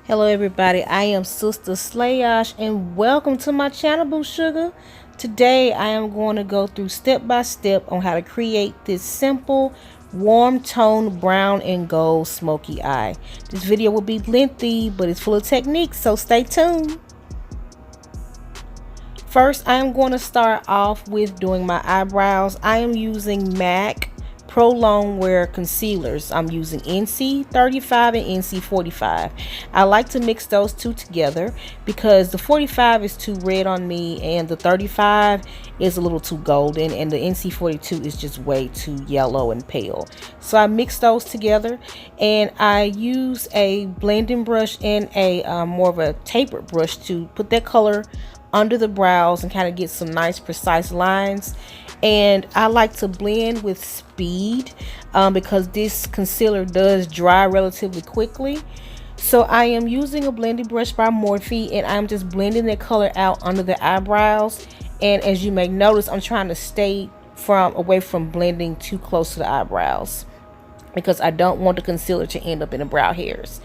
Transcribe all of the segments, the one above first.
Hello everybody, I am Sister Slayosh and welcome to my channel, Boo Sugar. Today I am going to go through step by step on how to create this simple warm tone brown and gold smoky eye. This video will be lengthy but it's full of techniques, so stay tuned. First, I am going to start off with doing my eyebrows. I am using MAC Pro Longwear concealers. I'm using NC35 and NC45. I like to mix those two together because the 45 is too red on me and the 35 is a little too golden and the NC42 is just way too yellow and pale. So I mix those together and I use a blending brush and a more of a tapered brush to put that color under the brows and kind of get some nice precise lines. And I like to blend with speed because this concealer does dry relatively quickly. So I am using a blending brush by Morphe and I'm just blending that color out under the eyebrows. And as you may notice, I'm trying to stay away from blending too close to the eyebrows because I don't want the concealer to end up in the brow hairs.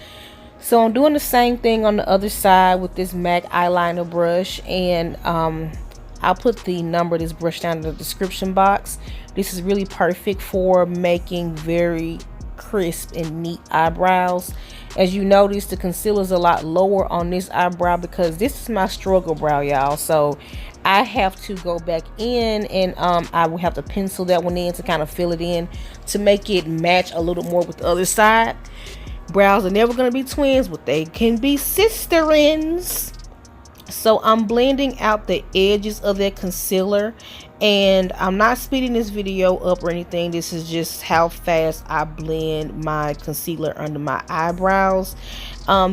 So I'm doing the same thing on the other side with this MAC eyeliner brush, and I'll put the number of this brush down in the description box. This is really perfect for making very crisp and neat eyebrows. As you notice, the concealer is a lot lower on this eyebrow because this is my struggle brow, y'all. So I have to go back in and I will have to pencil that one in to kind of fill it in to make it match a little more with the other side. Brows are never going to be twins, but they can be sisterins. So I'm blending out the edges of that concealer, and I'm not speeding this video up or anything. This is just how fast I blend my concealer under my eyebrows.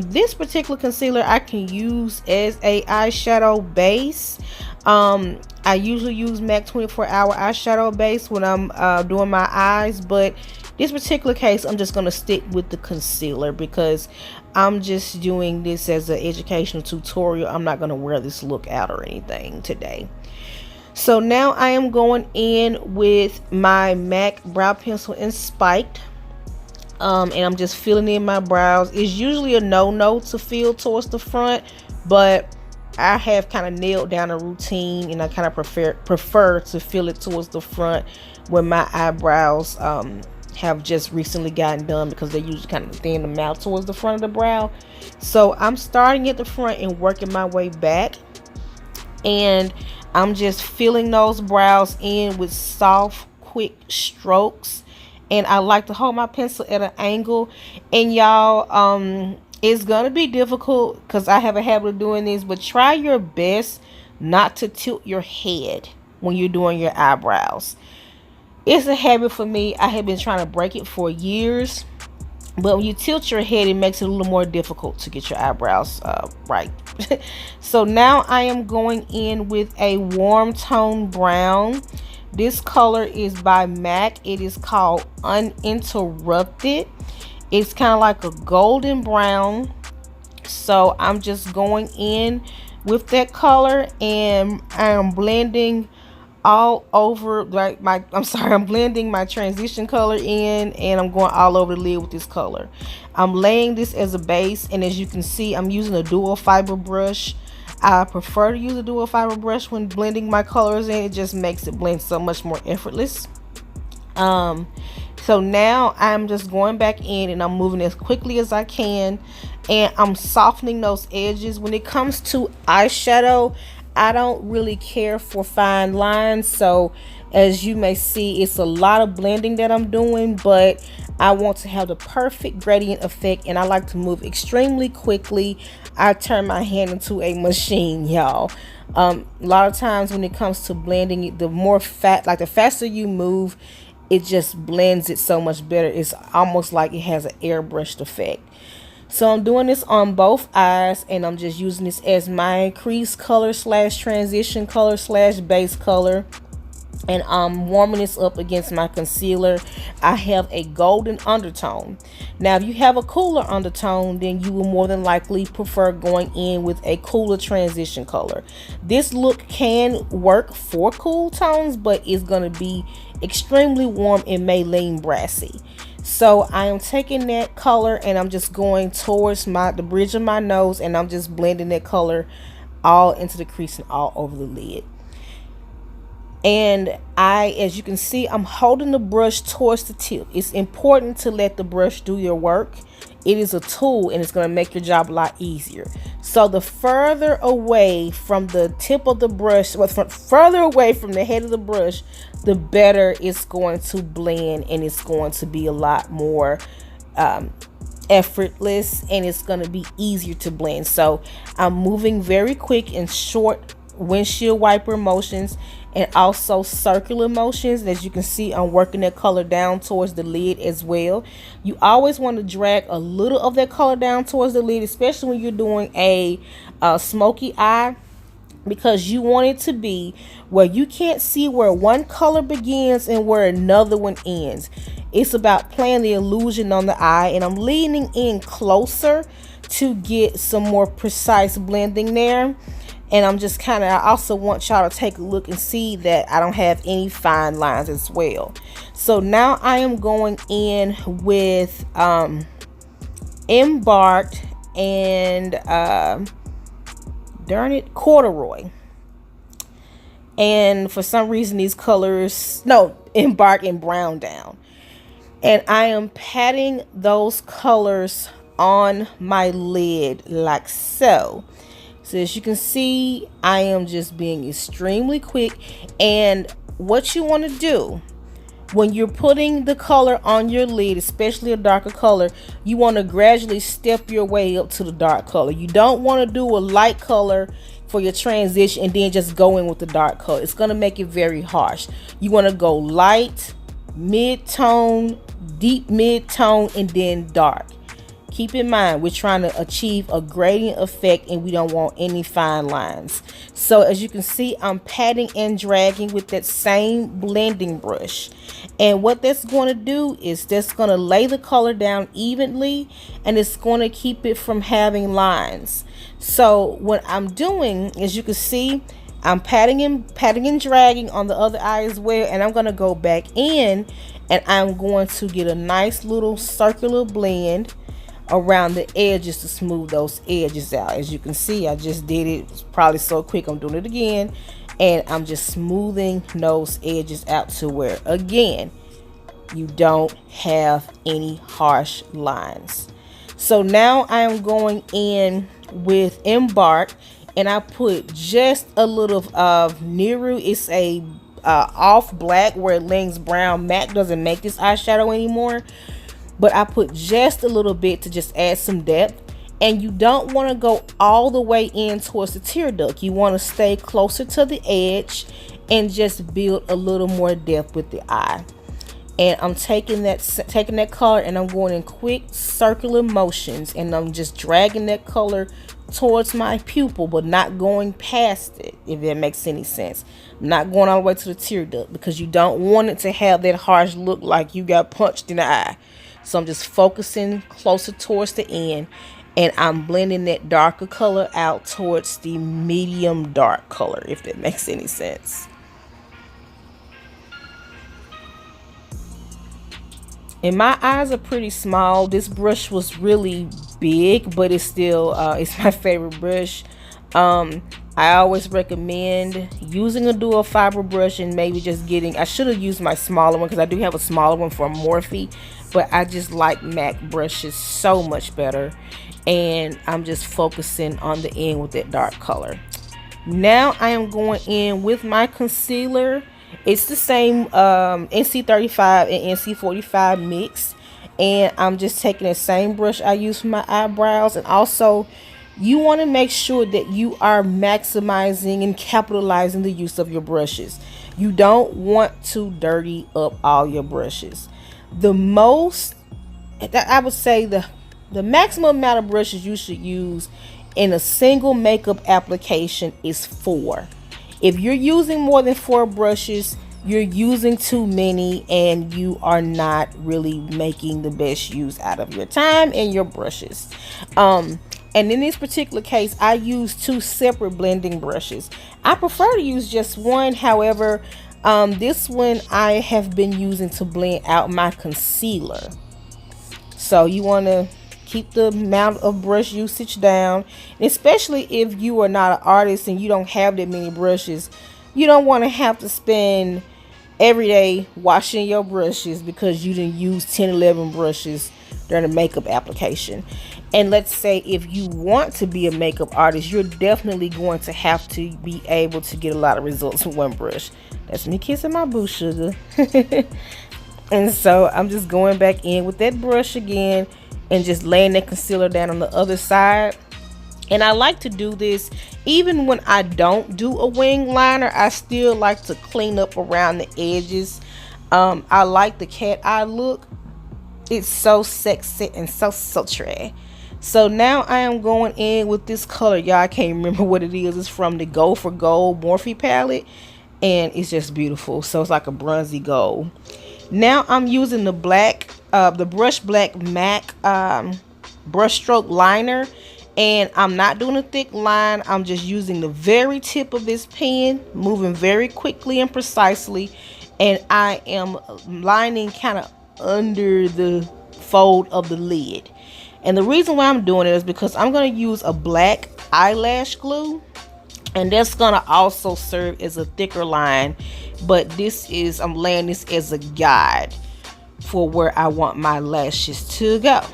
This particular concealer I can use as a eyeshadow base. I usually use MAC 24-hour eyeshadow base when I'm doing my eyes, but this particular case I'm just going to stick with the concealer because I'm just doing this as an educational tutorial. I'm not going to wear this look out or anything today. So now I am going in with my MAC brow pencil in spiked, and I'm just filling in my brows. It's usually a no-no to fill towards the front, but I have kind of nailed down a routine and I kind of prefer to fill it towards the front when my eyebrows have just recently gotten done because they usually kind of thin them out towards the front of the brow. So I'm starting at the front and working my way back, and I'm just filling those brows in with soft quick strokes. And I like to hold my pencil at an angle, and y'all it's gonna be difficult because I have a habit of doing this, but try your best not to tilt your head when you're doing your eyebrows. It's a habit for me. I have been trying to break it for years, but when you tilt your head, it makes it a little more difficult to get your eyebrows right. So now I am going in with a warm tone brown. This color is by MAC. It is called Uninterrupted. It's kind of like a golden brown. So I'm just going in with that color and I'm blending all over, like I'm blending my transition color in, and I'm going all over the lid with this color. I'm laying this as a base, and as you can see, I'm using a dual fiber brush. I prefer to use a dual fiber brush when blending my colors in. It just makes it blend so much more effortless. So now I'm just going back in and I'm moving as quickly as I can, and I'm softening those edges. When it comes to eyeshadow, I don't really care for fine lines, so as you may see, it's a lot of blending that I'm doing, but I want to have the perfect gradient effect, and I like to move extremely quickly. I turn my hand into a machine, y'all. A lot of times when it comes to blending, the faster you move, it just blends it so much better. It's almost like it has an airbrushed effect. So I'm doing this on both eyes, and I'm just using this as my crease color slash transition color slash base color. and I'm warming this up against my concealer. I have a golden undertone. Now if you have a cooler undertone, then you will more than likely prefer going in with a cooler transition color. This look can work for cool tones, but it's going to be extremely warm and may lean brassy. So I am taking that color and I'm just going towards the bridge of my nose, and I'm just blending that color all into the crease and all over the lid. And as you can see, I'm holding the brush towards the tip. It's important to let the brush do your work. It is a tool and it's going to make your job a lot easier. So the further away from the tip of the brush, further away from the head of the brush, the better it's going to blend, and it's going to be a lot more effortless, and it's going to be easier to blend. So I'm moving very quick and short windshield wiper motions and also circular motions. As you can see, I'm working that color down towards the lid as well. You always want to drag a little of that color down towards the lid, especially when you're doing a smoky eye, because you want it to be where you can't see where one color begins and where another one ends. It's about playing the illusion on the eye, and I'm leaning in closer to get some more precise blending there. And I'm just I also want y'all to take a look and see that I don't have any fine lines as well. So now I am going in with Embarked and corduroy. And for some reason these colors, no, Embark and Brown Down. And I am patting those colors on my lid like so. So as you can see, I am just being extremely quick. And what you want to do when you're putting the color on your lid, especially a darker color, you want to gradually step your way up to the dark color. You don't want to do a light color for your transition and then just go in with the dark color. It's going to make it very harsh. You want to go light, mid-tone, deep mid-tone, and then dark. Keep in mind, we're trying to achieve a gradient effect and we don't want any fine lines. So as you can see, I'm patting and dragging with that same blending brush. And what that's going to do is that's going to lay the color down evenly, and it's going to keep it from having lines. So what I'm doing, as you can see, I'm patting and dragging on the other eye as well. And I'm going to go back in and I'm going to get a nice little circular blend around the edges to smooth those edges out. As you can see, I just did it. It's probably so quick. I'm doing it again, and I'm just smoothing those edges out to where, again, you don't have any harsh lines. So now I am going in with Embark, and I put just a little of Niru. It's a off black where it leans brown. MAC doesn't make this eyeshadow anymore, but I put just a little bit to just add some depth. And you don't want to go all the way in towards the tear duct. You want to stay closer to the edge and just build a little more depth with the eye. And I'm taking that color and I'm going in quick circular motions, and I'm just dragging that color towards my pupil, but not going past it, if that makes any sense. I'm not going all the way to the tear duct because you don't want it to have that harsh look like you got punched in the eye. So I'm just focusing closer towards the end, and I'm blending that darker color out towards the medium dark color, if that makes any sense. And my eyes are pretty small. This brush was really big, but it's still it's my favorite brush. I always recommend using a dual fiber brush and maybe just getting, I should have used my smaller one because I do have a smaller one for Morphe, but I just like MAC brushes so much better. And I'm just focusing on the end with that dark color. Now I am going in with my concealer. It's the same NC35 and NC45 mix, and I'm just taking the same brush I use for my eyebrows. And also, you want to make sure that you are maximizing and capitalizing the use of your brushes. You don't want to dirty up all your brushes. The most, I would say, the maximum amount of brushes you should use in a single makeup application is 4. If you're using more than 4 brushes, you're using too many and you are not really making the best use out of your time and your brushes. And in this particular case, I use two separate blending brushes. I prefer to use just one. However, this one I have been using to blend out my concealer. So you want to keep the amount of brush usage down, especially if you are not an artist and you don't have that many brushes. You don't want to have to spend every day washing your brushes because you didn't use 10-11 brushes during the makeup application. And let's say if you want to be a makeup artist, you're definitely going to have to be able to get a lot of results with one brush. That's me kissing my boo sugar. And so I'm just going back in with that brush again and just laying that concealer down on the other side. And I like to do this even when I don't do a wing liner. I still like to clean up around the edges. I like the cat eye look. It's so sexy and so sultry. So now I am going in with this color. Y'all, I can't remember what it is. It's from the Go for Gold Morphe palette. And it's just beautiful. So it's like a bronzy gold. Now I'm using the Brush Black MAC brush stroke liner. And I'm not doing a thick line. I'm just using the very tip of this pen, moving very quickly and precisely. And I am lining kind of under the fold of the lid. And the reason why I'm doing it is because I'm going to use a black eyelash glue. And that's going to also serve as a thicker line. But I'm laying this as a guide for where I want my lashes to go.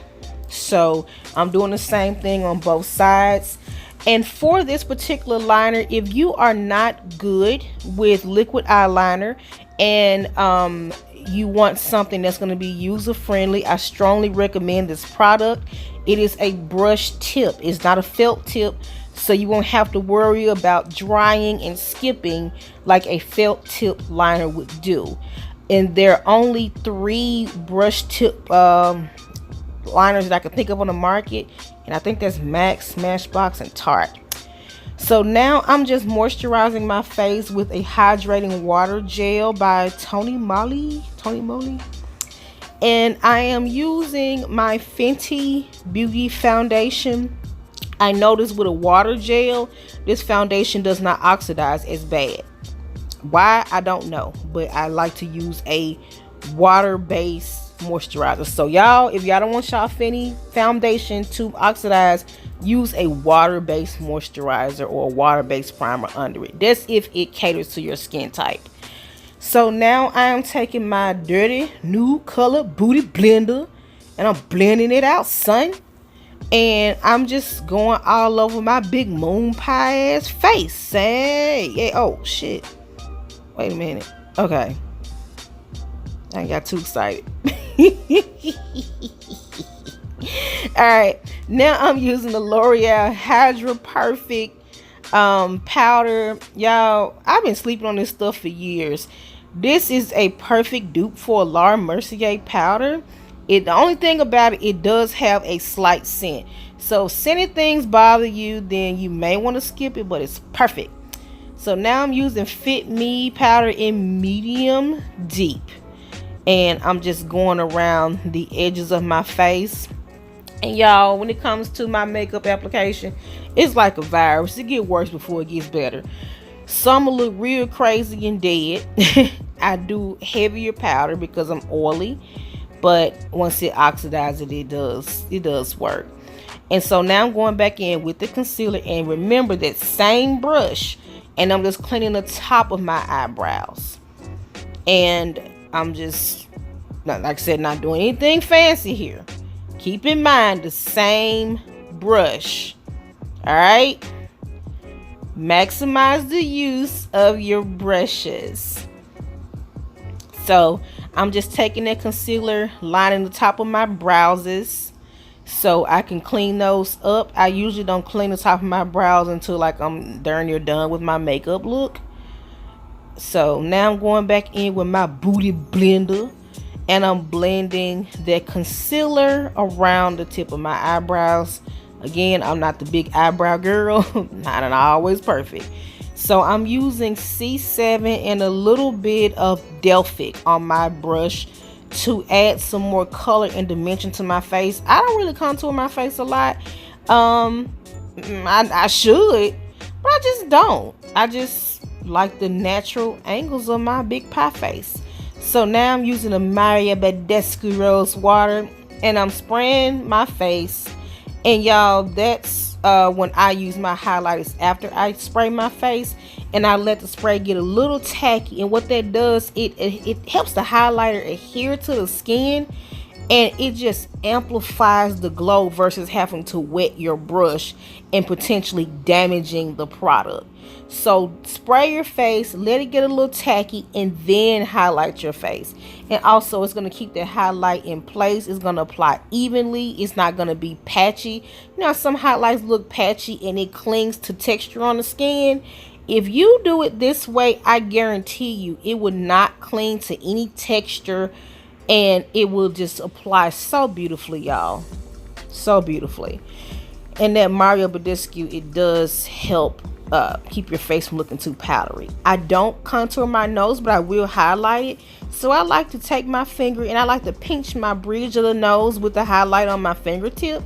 So I'm doing the same thing on both sides. And for this particular liner, if you are not good with liquid eyeliner and you want something that's going to be user friendly, I strongly recommend this product. It is a brush tip. It's not a felt tip. So you won't have to worry about drying and skipping like a felt tip liner would do. And there are only 3 brush tip liners that I can think of on the market, and I think that's MAC, Smashbox, and Tarte. So now I'm just moisturizing my face with a hydrating water gel by Tony Moly, and I am using my Fenty Beauty foundation. I noticed with a water gel, this foundation does not oxidize as bad. Why? I don't know, but I like to use a water-based moisturizer. So y'all, if y'all don't want y'all Fenty foundation to oxidize, use a water-based moisturizer or a water-based primer under it. That's if it caters to your skin type. So now I am taking my dirty nude color booty blender and I'm blending it out, son. And I'm just going all over my big moon pie ass face. Hey, yeah. Oh shit. Wait a minute. Okay. I got too excited. Alright, now I'm using the L'Oreal Hydra Perfect powder. Y'all, I've been sleeping on this stuff for years. This is a perfect dupe for a Laura Mercier powder. The only thing about it, it does have a slight scent. So scented things bother you, then you may want to skip it, but it's perfect. So now I'm using Fit Me powder in medium deep. And I'm just going around the edges of my face. And y'all, when it comes to my makeup application, it's like a virus. It gets worse before it gets better. Some will look real crazy and dead. I do heavier powder because I'm oily. But once it oxidizes, it does work. And so now I'm going back in with the concealer. And remember that same brush. And I'm just cleaning the top of my eyebrows. And I'm just, like I said, not doing anything fancy here. Keep in mind the same brush. Alright? Maximize the use of your brushes. So I'm just taking that concealer, lining the top of my brows so I can clean those up. I usually don't clean the top of my brows until like I'm darn near done with my makeup look. So now I'm going back in with my booty blender and I'm blending that concealer around the tip of my eyebrows. Again, I'm not the big eyebrow girl, not always perfect. So I'm using C7 and a little bit of Delphic on my brush to add some more color and dimension to my face. I don't really contour my face a lot. I should, but I just don't. I just like the natural angles of my big pie face. So now I'm using a Maria Badescu Rose Water, and I'm spraying my face. And y'all, that's when I use my highlighters after I spray my face, and I let the spray get a little tacky. And what that does, it helps the highlighter adhere to the skin, and it just amplifies the glow versus having to wet your brush and potentially damaging the product. So spray your face, let it get a little tacky, and then highlight your face. And also, it's going to keep that highlight in place. It's going to apply evenly. It's not going to be patchy. You know, some highlights look patchy and it clings to texture on the skin. If you do it this way, I guarantee you it will not cling to any texture, and it will just apply so beautifully, y'all. So beautifully. And that Mario Badescu, it does help keep your face from looking too powdery. I don't contour my nose, but I will highlight it. So I like to take my finger and I like to pinch my bridge of the nose with the highlight on my fingertip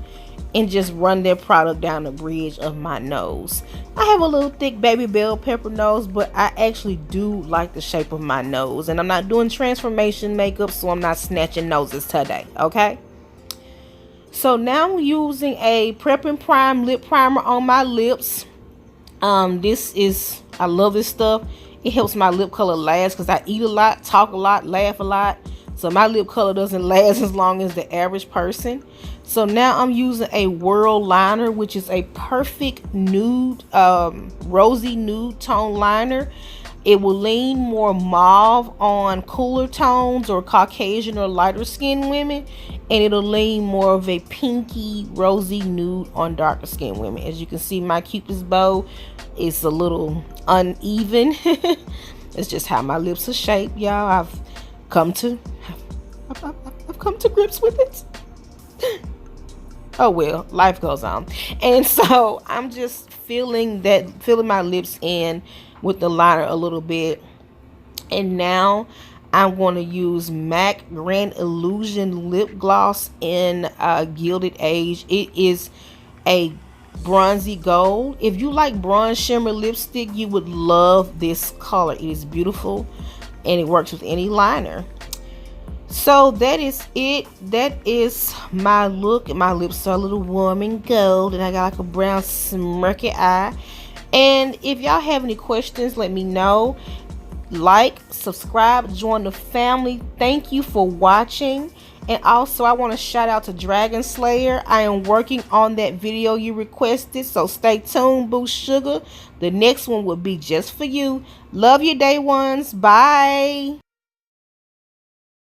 and just run that product down the bridge of my nose. I have a little thick baby bell pepper nose, but I actually do like the shape of my nose. And I'm not doing transformation makeup, so I'm not snatching noses today, okay? So now I'm using a Prep and Prime lip primer on my lips. I love this stuff. It helps my lip color last because I eat a lot, talk a lot, laugh a lot. So my lip color doesn't last as long as the average person. So now I'm using a Whirl liner, which is a perfect nude, rosy nude tone liner. It will lean more mauve on cooler tones or Caucasian or lighter skinned women, and it'll lean more of a pinky rosy nude on darker skinned women. As you can see, my Cupid's bow is a little uneven. It's just how my lips are shaped, y'all. I've come to grips with it. Oh well, life goes on. And so I'm just filling my lips in with the liner a little bit. And now I'm going to use MAC Grand Illusion lip gloss in Gilded Age. It is a bronzy gold. If you like bronze shimmer lipstick, you would love this color. It is beautiful and it works with any liner. So that is it. That is my look. My lips are a little warm and gold, and I got like a brown smirky eye. And if y'all have any questions, let me know. Like, subscribe, join the family. Thank you for watching. And also, I want to shout out to Dragon Slayer. I am working on that video you requested, so stay tuned, Boo Sugar. The next one will be just for you. Love you, day ones. Bye.